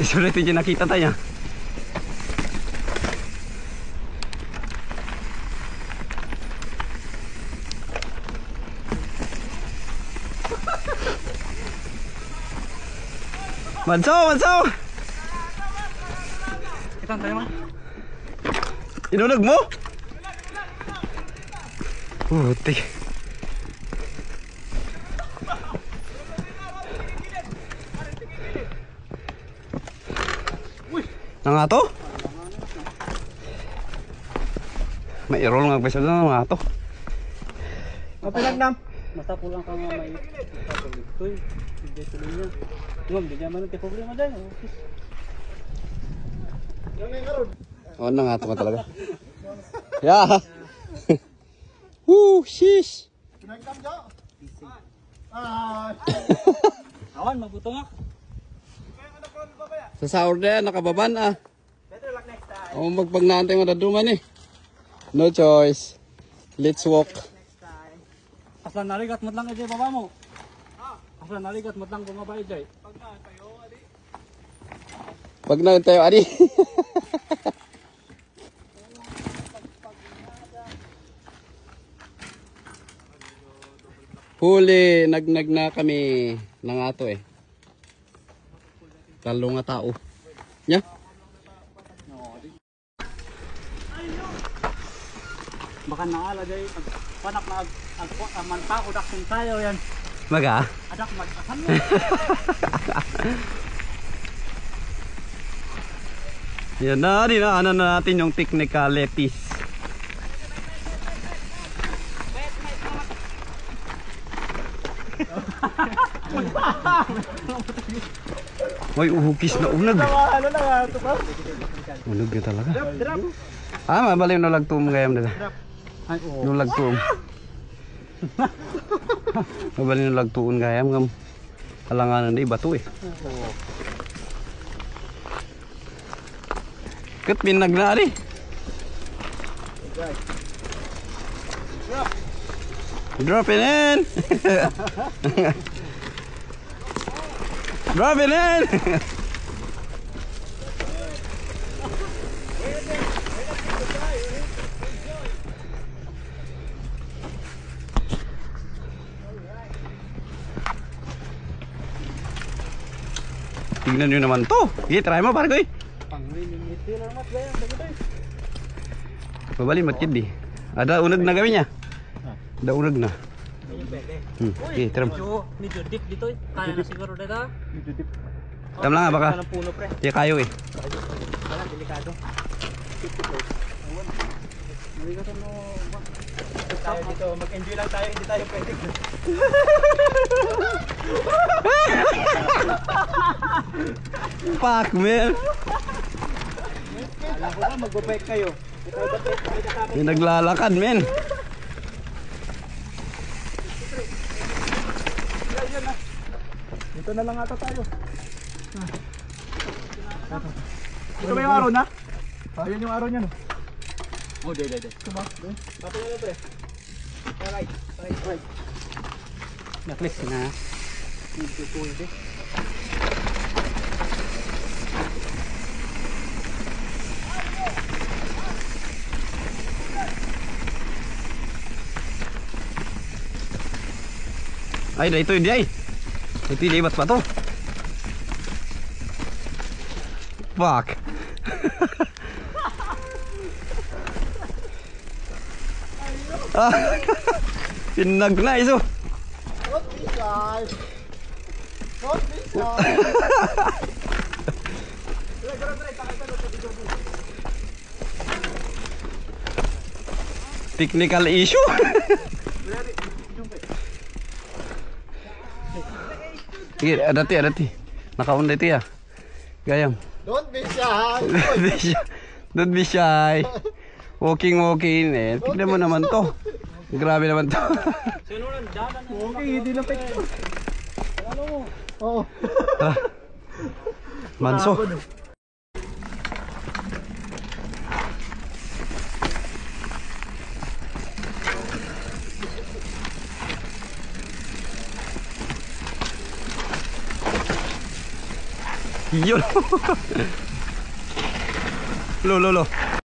Sulit yung nakita tayo. Manso! Itan tayo man. Inunag mo? Puti. Nga to? May roll nga pesa na nga to. Mapinagnam. Basta pulang ka nga may ito'y. Hindi tuloy niya. Yung, hindi naman ang problema dyan. Oo na nga to nga talaga. Yeah. Woo, sheesh. Pinagnam dyan. Awan, mabuto nga. Sa sahur na yan, nakababan ah. Better luck next time. O magpagnaantay mo na duman eh. No choice. Let's walk. Aslan narigat mo lang ejay baba mo. Aslan narigat mo lang bumaba ejay. Pag naon tayo, Adi. Huli, nagnag na kami ng ato eh. Talo nga tao. Nya? Baka naala jay panak na mantao dakong tayo yan. Maga? Adak mag-asan mo. Yan na, dinaanan na natin yung technicalities. May uhukis na unag. Ano lang ito pa? Unag na talaga. Drop. Ah, mabalik no lagtum gayam nila. Ay oo. No lagtum. Mabalik no lagtuon gayam ngam. Halanganan di batu eh. Ket pinag na ari. Drop it in. Drop it in. Tingnan nyo naman to. Sige, try mo pargoy. Pang-limiti lang mat gayam dagito. Mabali matkid di. Ada unag na gawin niya. Ada unag na. Okay, tram. Medyo deep dito eh. Kaya na siguro dito. Medyo deep. Tam lang baka. Walang puno pre. Di kayo eh. Wala delikado. Maligatan mo. Tayo dito, mag-enjoy lang tayo, hindi tayo pwede. Fuck man. Alam ko ba mag-bike kayo. May naglalakad men. Dito na lang ata tayo. Ito ba yung araw na? Ayan yung araw niya no? Oh, de. Ito ba? Pato na pre. Right. Naklis na. Dito po ito. Ay, ito yun ay. Ito yung ibat pa to. Fuck. Pinag na iso. Don't be shy. Don't be shy. Technical issue. Sige, adati. Nakaunda ito ya. Gayam. Don't be shy. Don't be shy. Walking eh. Tignan mo naman to. Grabe naman to. Okay, hindi na pek. Ano mo? Oo. Manso. Yun. Lo.